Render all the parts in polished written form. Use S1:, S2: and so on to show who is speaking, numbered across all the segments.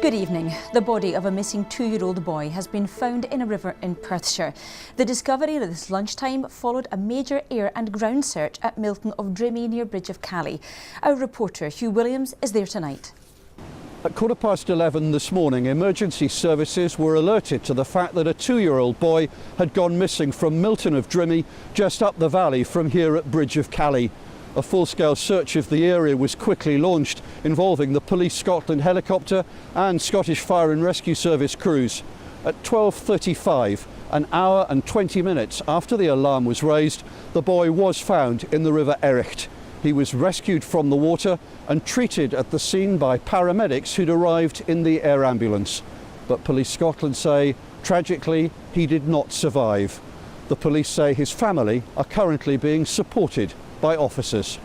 S1: Good evening. The body of a missing 2-year-old boy has been found in a river in Perthshire. The discovery at this lunchtime followed a major air and ground search at Milton of Drimmy near Bridge of Cally. Our reporter Hugh Williams is there tonight.
S2: At 11:15 this morning, emergency services were alerted to the fact that a 2-year-old boy had gone missing from Milton of Drimmy, just up the valley from here at Bridge of Cally. A full-scale search of the area was quickly launched, involving the Police Scotland helicopter and Scottish Fire and Rescue Service crews. At 12:35, an hour and 20 minutes after the alarm was raised, the boy was found in the River Ericht. He was rescued from the water and treated at the scene by paramedics who'd arrived in the air ambulance. But Police Scotland say, tragically, he did not survive. The police say his family are currently being supported by officers.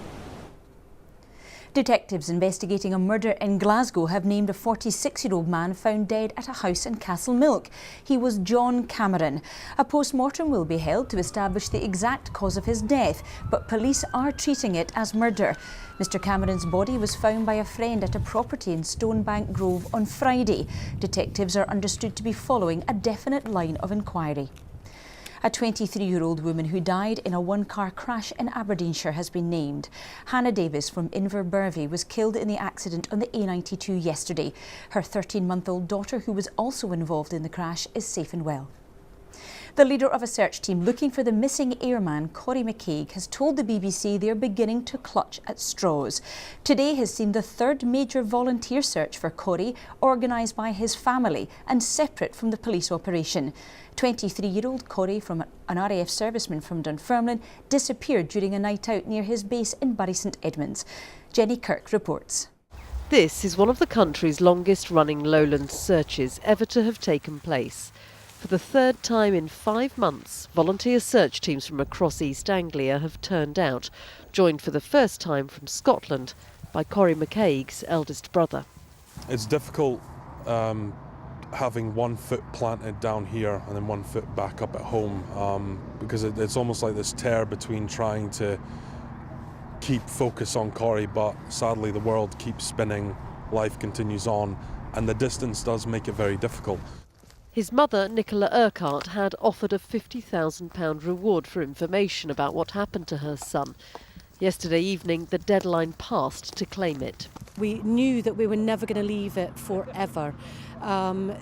S1: Detectives investigating a murder in Glasgow have named a 46-year-old man found dead at a house in Castlemilk. He was John Cameron. A post-mortem will be held to establish the exact cause of his death, but police are treating it as murder. Mr Cameron's body was found by a friend at a property in Stonebank Grove on Friday. Detectives are understood to be following a definite line of inquiry. A 23-year-old woman who died in a one-car crash in Aberdeenshire has been named. Hannah Davis from Inverbervie was killed in the accident on the A92 yesterday. Her 13-month-old daughter, who was also involved in the crash, is safe and well. The leader of a search team looking for the missing airman, Corrie McCaig, has told the BBC they are beginning to clutch at straws. Today has seen the third major volunteer search for Corrie, organised by his family and separate from the police operation. 23-year-old Corrie, from an RAF serviceman from Dunfermline, disappeared during a night out near his base in Bury St Edmunds. Jenny Kirk reports.
S3: This is one of the country's longest-running lowland searches ever to have taken place. For the third time in 5 months, volunteer search teams from across East Anglia have turned out, joined for the first time from Scotland by Corrie McCaig's eldest brother.
S4: It's difficult having 1 foot planted down here and then 1 foot back up at home, because it's almost like this tear between trying to keep focus on Corrie, but sadly the world keeps spinning, life continues on, and the distance does make it very difficult.
S3: His mother, Nicola Urquhart, had offered a £50,000 reward for information about what happened to her son. Yesterday evening, the deadline passed to claim it.
S5: We knew that we were never going to leave it forever.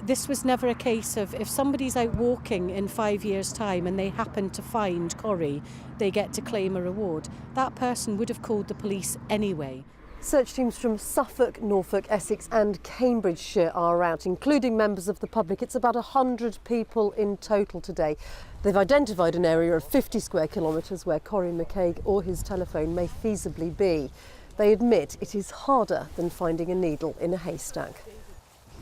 S5: This was never a case of if somebody's out walking in 5 years' time and they happen to find Corrie, they get to claim a reward. That person would have called the police anyway.
S6: Search teams from Suffolk, Norfolk, Essex and Cambridgeshire are out, including members of the public. It's about 100 people in total today. They've identified an area of 50 square kilometres where Corrie McCaig or his telephone may feasibly be. They admit it is harder than finding a needle in a haystack.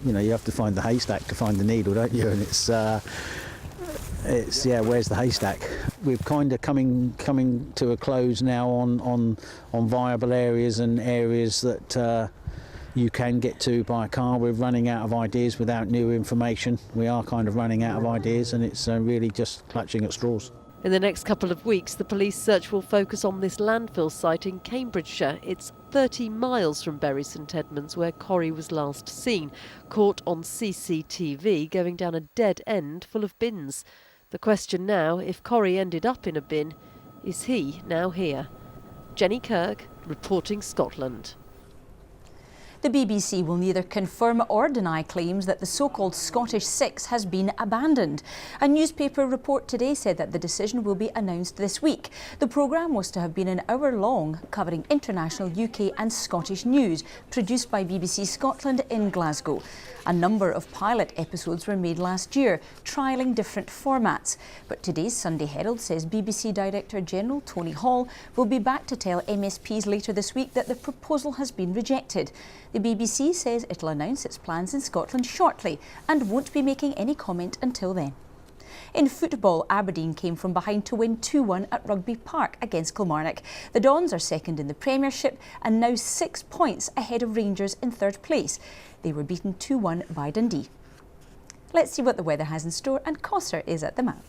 S7: You know, you have to find the haystack to find the needle, don't you? And it's where's the haystack? We're kind of coming to a close now on viable areas and areas that you can get to by car. We're running out of ideas without new information. We are kind of running out of ideas, and it's really just clutching at straws.
S3: In the next couple of weeks, the police search will focus on this landfill site in Cambridgeshire. It's 30 miles from Bury St Edmunds, where Corrie was last seen, caught on CCTV going down a dead end full of bins. The question now, if Corrie ended up in a bin, is he now here? Jenny Kirk, reporting Scotland.
S1: The BBC will neither confirm or deny claims that the so-called Scottish Six has been abandoned. A newspaper report today said that the decision will be announced this week. The programme was to have been an hour long, covering international, UK and Scottish news, produced by BBC Scotland in Glasgow. A number of pilot episodes were made last year, trialling different formats. But today's Sunday Herald says BBC Director General Tony Hall will be back to tell MSPs later this week that the proposal has been rejected. The BBC says it'll announce its plans in Scotland shortly and won't be making any comment until then. In football, Aberdeen came from behind to win 2-1 at Rugby Park against Kilmarnock. The Dons are second in the Premiership and now 6 points ahead of Rangers in third place. They were beaten 2-1 by Dundee. Let's see what the weather has in store, and Coster is at the map.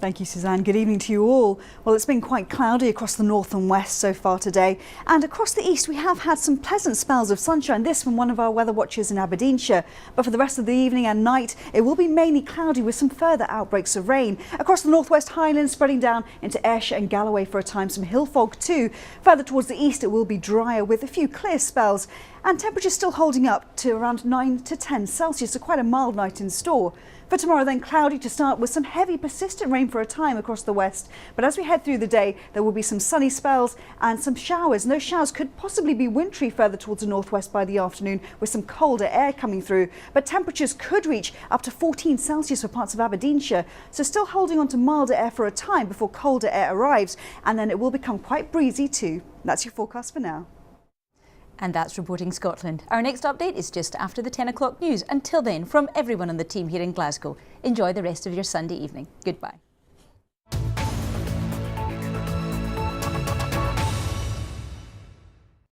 S8: Thank you, Suzanne. Good evening to you all. Well, it's been quite cloudy across the north and west so far today. And across the east, we have had some pleasant spells of sunshine. This from one of our weather watchers in Aberdeenshire. But for the rest of the evening and night, it will be mainly cloudy with some further outbreaks of rain. Across the northwest Highlands, spreading down into Ayrshire and Galloway for a time, some hill fog too. Further towards the east, it will be drier with a few clear spells. And temperatures still holding up to around 9 to 10 Celsius, so quite a mild night in store. For tomorrow then, cloudy to start with some heavy persistent rain for a time across the west. But as we head through the day, there will be some sunny spells and some showers. And those showers could possibly be wintry further towards the northwest by the afternoon with some colder air coming through. But temperatures could reach up to 14 Celsius for parts of Aberdeenshire. So still holding on to milder air for a time before colder air arrives. And then it will become quite breezy too. That's your forecast for now.
S1: And that's Reporting Scotland. Our next update is just after the 10 o'clock news. Until then, from everyone on the team here in Glasgow, enjoy the rest of your Sunday evening. Goodbye.